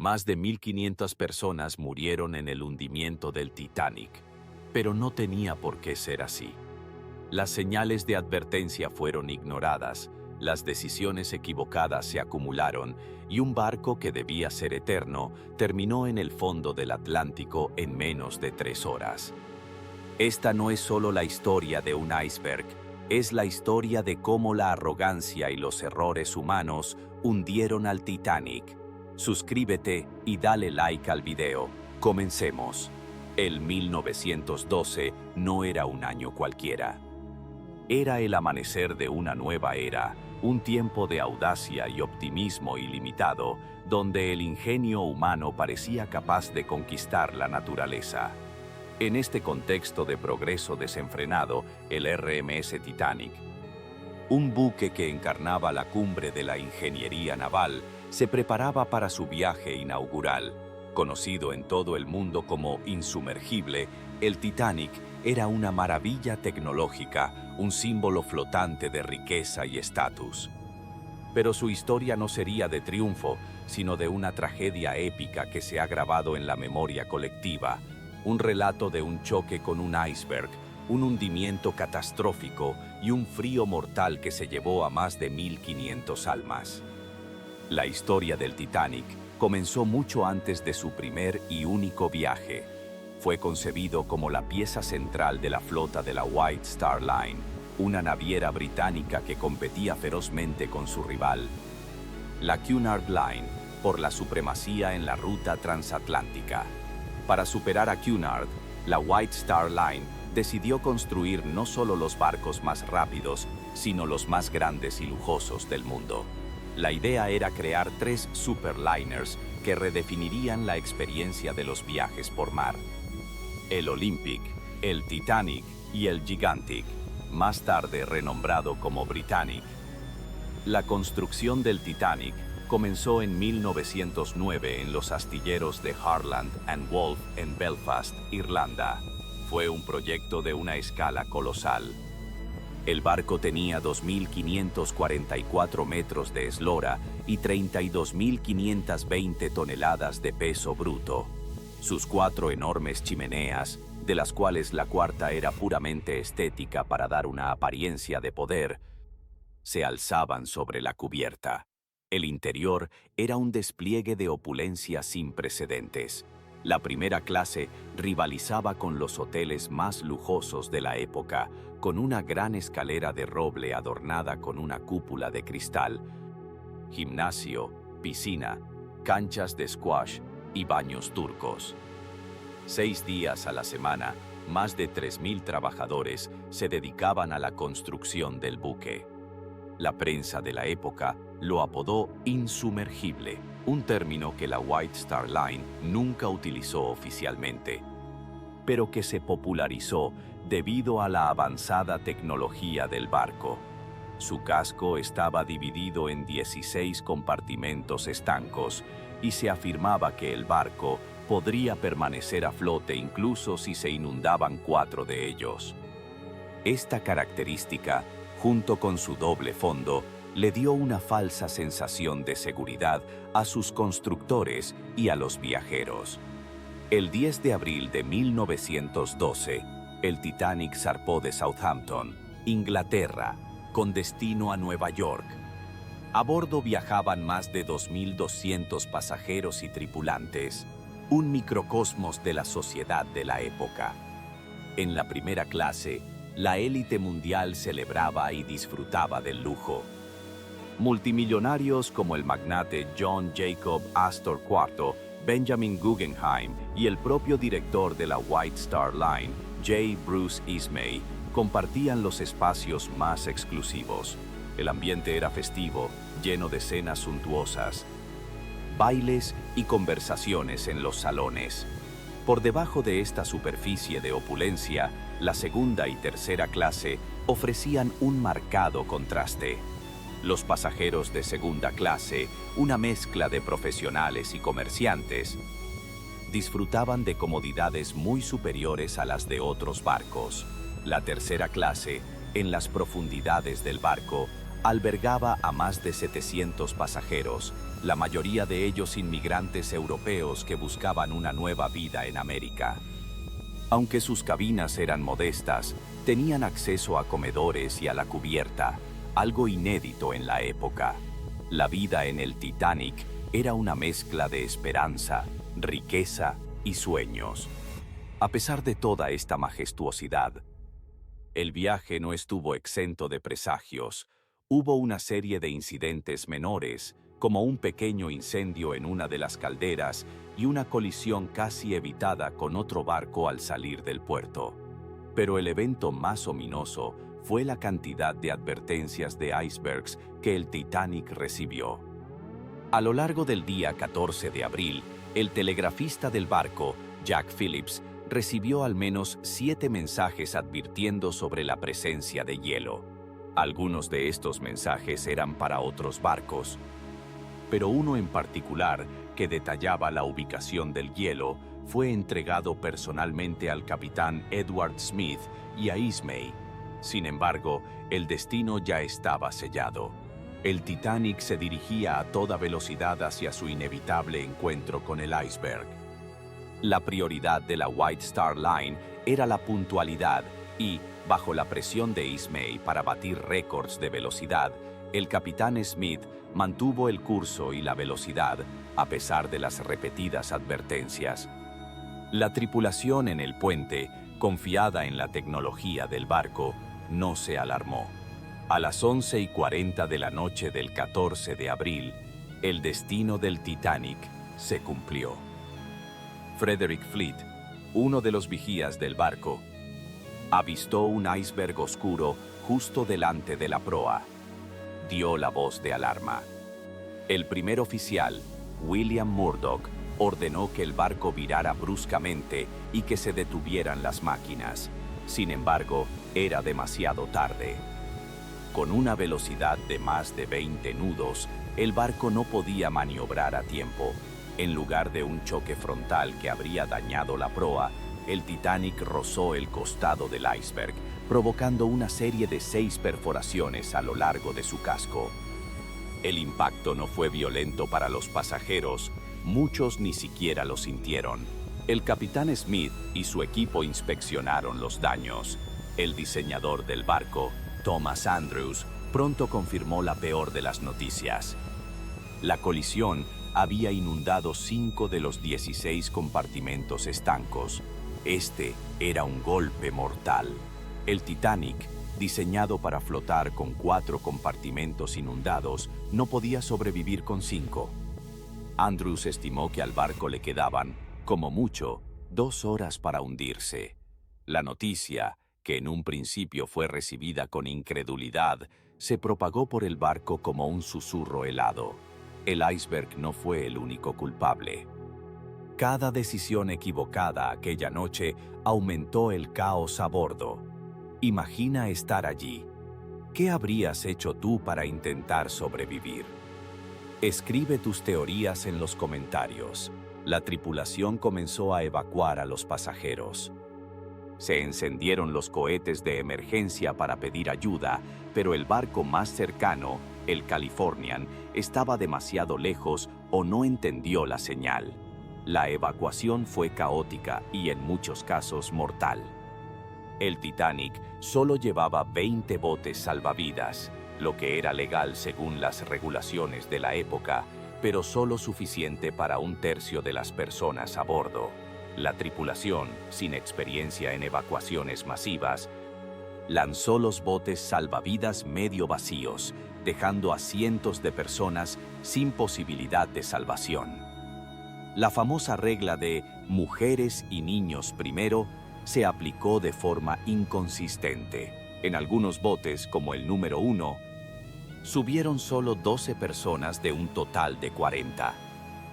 Más de 1.500 personas murieron en el hundimiento del Titanic, pero no tenía por qué ser así. Las señales de advertencia fueron ignoradas, las decisiones equivocadas se acumularon y un barco que debía ser eterno terminó en el fondo del Atlántico en menos de 3 horas. Esta no es solo la historia de un iceberg, es la historia de cómo la arrogancia y los errores humanos hundieron al Titanic. Suscríbete y dale like al video. Comencemos. El 1912 no era un año cualquiera. Era el amanecer de una nueva era, un tiempo de audacia y optimismo ilimitado, donde el ingenio humano parecía capaz de conquistar la naturaleza. En este contexto de progreso desenfrenado, el RMS Titanic, un buque que encarnaba la cumbre de la ingeniería naval, se preparaba para su viaje inaugural. Conocido en todo el mundo como insumergible, el Titanic era una maravilla tecnológica, un símbolo flotante de riqueza y estatus. Pero su historia no sería de triunfo, sino de una tragedia épica que se ha grabado en la memoria colectiva, un relato de un choque con un iceberg, un hundimiento catastrófico y un frío mortal que se llevó a más de 1.500 almas. La historia del Titanic comenzó mucho antes de su primer y único viaje. Fue concebido como la pieza central de la flota de la White Star Line, una naviera británica que competía ferozmente con su rival, la Cunard Line, por la supremacía en la ruta transatlántica. Para superar a Cunard, la White Star Line decidió construir no solo los barcos más rápidos, sino los más grandes y lujosos del mundo. La idea era crear 3 superliners que redefinirían la experiencia de los viajes por mar: el Olympic, el Titanic y el Gigantic, más tarde renombrado como Britannic. La construcción del Titanic comenzó en 1909 en los astilleros de Harland and Wolff en Belfast, Irlanda. Fue un proyecto de una escala colosal. El barco tenía 2.544 metros de eslora y 32.520 toneladas de peso bruto. Sus 4 enormes chimeneas, de las cuales la cuarta era puramente estética para dar una apariencia de poder, se alzaban sobre la cubierta. El interior era un despliegue de opulencia sin precedentes. La primera clase rivalizaba con los hoteles más lujosos de la época, con una gran escalera de roble adornada con una cúpula de cristal, gimnasio, piscina, canchas de squash y baños turcos. 6 días a la semana, más de 3.000 trabajadores se dedicaban a la construcción del buque. La prensa de la época lo apodó insumergible, un término que la White Star Line nunca utilizó oficialmente, pero que se popularizó debido a la avanzada tecnología del barco. Su casco estaba dividido en 16 compartimentos estancos y se afirmaba que el barco podría permanecer a flote incluso si se inundaban 4 de ellos. Esta característica, junto con su doble fondo, le dio una falsa sensación de seguridad a sus constructores y a los viajeros. El 10 de abril de 1912, el Titanic zarpó de Southampton, Inglaterra, con destino a Nueva York. A bordo viajaban más de 2.200 pasajeros y tripulantes, un microcosmos de la sociedad de la época. En la primera clase, la élite mundial celebraba y disfrutaba del lujo. Multimillonarios como el magnate John Jacob Astor IV, Benjamin Guggenheim y el propio director de la White Star Line, J. Bruce Ismay, compartían los espacios más exclusivos. El ambiente era festivo, lleno de cenas suntuosas, bailes y conversaciones en los salones. Por debajo de esta superficie de opulencia, la segunda y tercera clase ofrecían un marcado contraste. Los pasajeros de segunda clase, una mezcla de profesionales y comerciantes, disfrutaban de comodidades muy superiores a las de otros barcos. La tercera clase, en las profundidades del barco, albergaba a más de 700 pasajeros, la mayoría de ellos inmigrantes europeos que buscaban una nueva vida en América. Aunque sus cabinas eran modestas, tenían acceso a comedores y a la cubierta, algo inédito en la época. La vida en el Titanic era una mezcla de esperanza, riqueza y sueños. A pesar de toda esta majestuosidad, el viaje no estuvo exento de presagios. Hubo una serie de incidentes menores, como un pequeño incendio en una de las calderas y una colisión casi evitada con otro barco al salir del puerto. Pero el evento más ominoso fue la cantidad de advertencias de icebergs que el Titanic recibió. A lo largo del día 14 de abril, el telegrafista del barco, Jack Phillips, recibió al menos 7 mensajes advirtiendo sobre la presencia de hielo. Algunos de estos mensajes eran para otros barcos, pero uno en particular, que detallaba la ubicación del hielo, fue entregado personalmente al capitán Edward Smith y a Ismay. Sin embargo, el destino ya estaba sellado. El Titanic se dirigía a toda velocidad hacia su inevitable encuentro con el iceberg. La prioridad de la White Star Line era la puntualidad y, bajo la presión de Ismay para batir récords de velocidad, el capitán Smith mantuvo el curso y la velocidad a pesar de las repetidas advertencias. La tripulación en el puente, confiada en la tecnología del barco, no se alarmó. A las 11:40 de la noche del 14 de abril, el destino del Titanic se cumplió. Frederick Fleet, uno de los vigías del barco, avistó un iceberg oscuro justo delante de la proa. Dio la voz de alarma. El primer oficial, William Murdoch, ordenó que el barco virara bruscamente y que se detuvieran las máquinas. Sin embargo, era demasiado tarde. Con una velocidad de más de 20 nudos, el barco no podía maniobrar a tiempo. En lugar de un choque frontal que habría dañado la proa, el Titanic rozó el costado del iceberg, provocando una serie de 6 perforaciones a lo largo de su casco. El impacto no fue violento para los pasajeros, muchos ni siquiera lo sintieron. El capitán Smith y su equipo inspeccionaron los daños. El diseñador del barco, Thomas Andrews, pronto confirmó la peor de las noticias. La colisión había inundado 5 de los 16 compartimentos estancos. Este era un golpe mortal. El Titanic, diseñado para flotar con 4 compartimentos inundados, no podía sobrevivir con 5. Andrews estimó que al barco le quedaban, como mucho, 2 horas para hundirse. La noticia, que en un principio fue recibida con incredulidad, se propagó por el barco como un susurro helado. El iceberg no fue el único culpable. Cada decisión equivocada aquella noche aumentó el caos a bordo. Imagina estar allí. ¿Qué habrías hecho tú para intentar sobrevivir? Escribe tus teorías en los comentarios. La tripulación comenzó a evacuar a los pasajeros. Se encendieron los cohetes de emergencia para pedir ayuda, pero el barco más cercano, el Californian, estaba demasiado lejos o no entendió la señal. La evacuación fue caótica y en muchos casos mortal. El Titanic solo llevaba 20 botes salvavidas, lo que era legal según las regulaciones de la época, pero solo suficiente para 1/3 de las personas a bordo. La tripulación, sin experiencia en evacuaciones masivas, lanzó los botes salvavidas medio vacíos, dejando a cientos de personas sin posibilidad de salvación. La famosa regla de mujeres y niños primero se aplicó de forma inconsistente. En algunos botes, como el número 1, subieron solo 12 personas de un total de 40.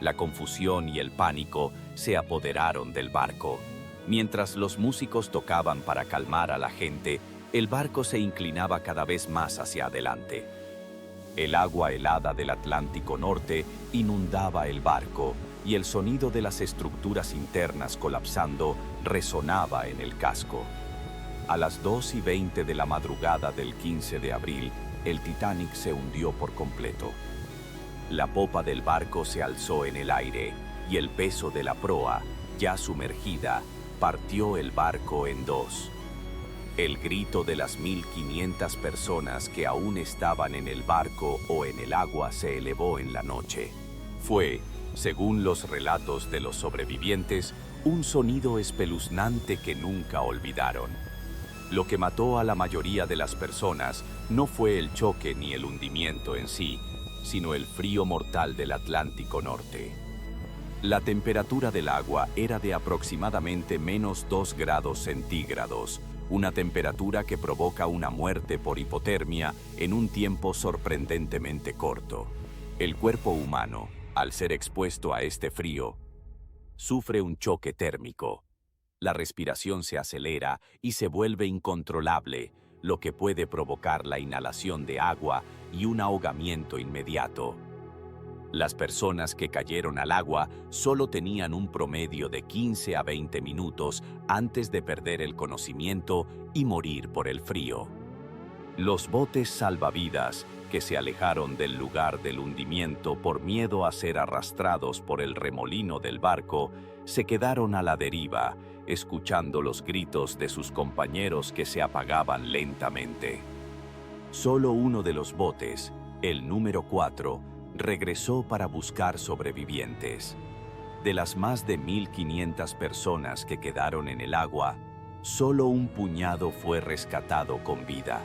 La confusión y el pánico se apoderaron del barco. Mientras los músicos tocaban para calmar a la gente, el barco se inclinaba cada vez más hacia adelante. El agua helada del Atlántico Norte inundaba el barco y el sonido de las estructuras internas colapsando resonaba en el casco. A las 2:20 de la madrugada del 15 de abril, el Titanic se hundió por completo. La popa del barco se alzó en el aire y el peso de la proa, ya sumergida, partió el barco en dos. El grito de las 1500 personas que aún estaban en el barco o en el agua se elevó en la noche. Fue, según los relatos de los sobrevivientes, un sonido espeluznante que nunca olvidaron. Lo que mató a la mayoría de las personas no fue el choque ni el hundimiento en sí, sino el frío mortal del Atlántico Norte. La temperatura del agua era de aproximadamente -2 grados centígrados, una temperatura que provoca una muerte por hipotermia en un tiempo sorprendentemente corto. El cuerpo humano, al ser expuesto a este frío, sufre un choque térmico. La respiración se acelera y se vuelve incontrolable, lo que puede provocar la inhalación de agua y un ahogamiento inmediato. Las personas que cayeron al agua solo tenían un promedio de 15 a 20 minutos antes de perder el conocimiento y morir por el frío. Los botes salvavidas, que se alejaron del lugar del hundimiento por miedo a ser arrastrados por el remolino del barco, se quedaron a la deriva, escuchando los gritos de sus compañeros que se apagaban lentamente. Solo uno de los botes, el número 4, regresó para buscar sobrevivientes. De las más de 1500 personas que quedaron en el agua, solo un puñado fue rescatado con vida.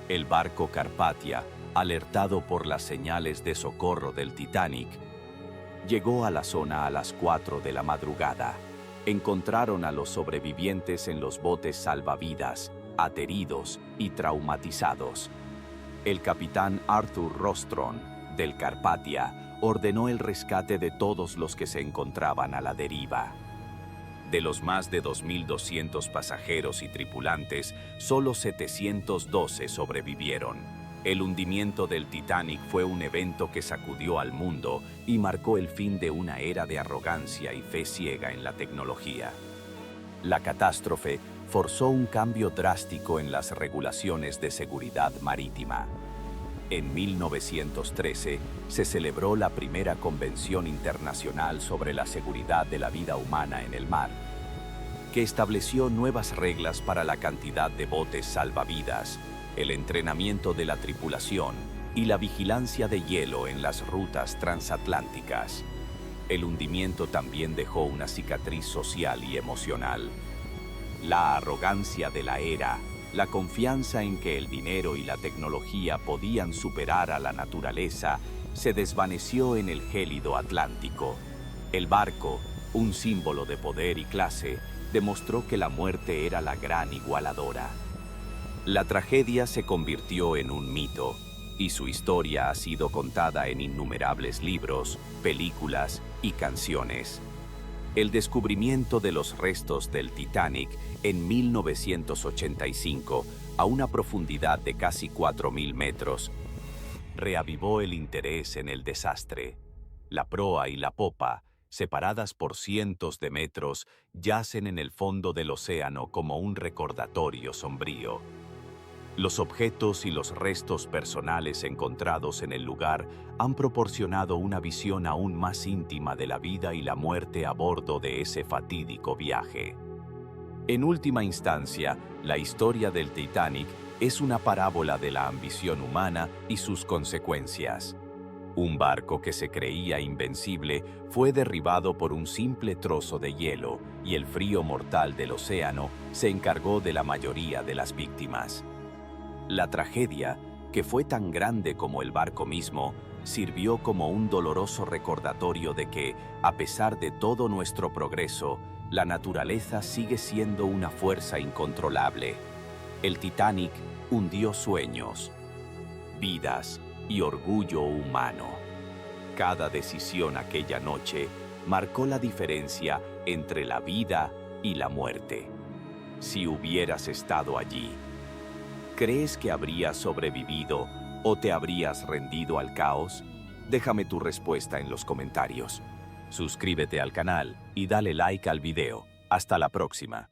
El barco Carpathia, alertado por las señales de socorro del Titanic, llegó a la zona a las 4 de la madrugada. Encontraron a los sobrevivientes en los botes salvavidas, ateridos y traumatizados. El capitán Arthur Rostron, del Carpathia, ordenó el rescate de todos los que se encontraban a la deriva. De los más de 2.200 pasajeros y tripulantes, solo 712 sobrevivieron. El hundimiento del Titanic fue un evento que sacudió al mundo y marcó el fin de una era de arrogancia y fe ciega en la tecnología. La catástrofe forzó un cambio drástico en las regulaciones de seguridad marítima. En 1913 se celebró la primera Convención Internacional sobre la Seguridad de la Vida Humana en el Mar, que estableció nuevas reglas para la cantidad de botes salvavidas, el entrenamiento de la tripulación y la vigilancia de hielo en las rutas transatlánticas. El hundimiento también dejó una cicatriz social y emocional. La arrogancia de la era, la confianza en que el dinero y la tecnología podían superar a la naturaleza, se desvaneció en el gélido Atlántico. El barco, un símbolo de poder y clase, demostró que la muerte era la gran igualadora. La tragedia se convirtió en un mito, y su historia ha sido contada en innumerables libros, películas y canciones. El descubrimiento de los restos del Titanic en 1985, a una profundidad de casi 4.000 metros, reavivó el interés en el desastre. La proa y la popa, separadas por cientos de metros, yacen en el fondo del océano como un recordatorio sombrío. Los objetos y los restos personales encontrados en el lugar han proporcionado una visión aún más íntima de la vida y la muerte a bordo de ese fatídico viaje. En última instancia, la historia del Titanic es una parábola de la ambición humana y sus consecuencias. Un barco que se creía invencible fue derribado por un simple trozo de hielo y el frío mortal del océano se encargó de la mayoría de las víctimas. La tragedia, que fue tan grande como el barco mismo, sirvió como un doloroso recordatorio de que, a pesar de todo nuestro progreso, la naturaleza sigue siendo una fuerza incontrolable. El Titanic hundió sueños, vidas y orgullo humano. Cada decisión aquella noche marcó la diferencia entre la vida y la muerte. Si hubieras estado allí, ¿crees que habrías sobrevivido o te habrías rendido al caos? Déjame tu respuesta en los comentarios. Suscríbete al canal y dale like al video. Hasta la próxima.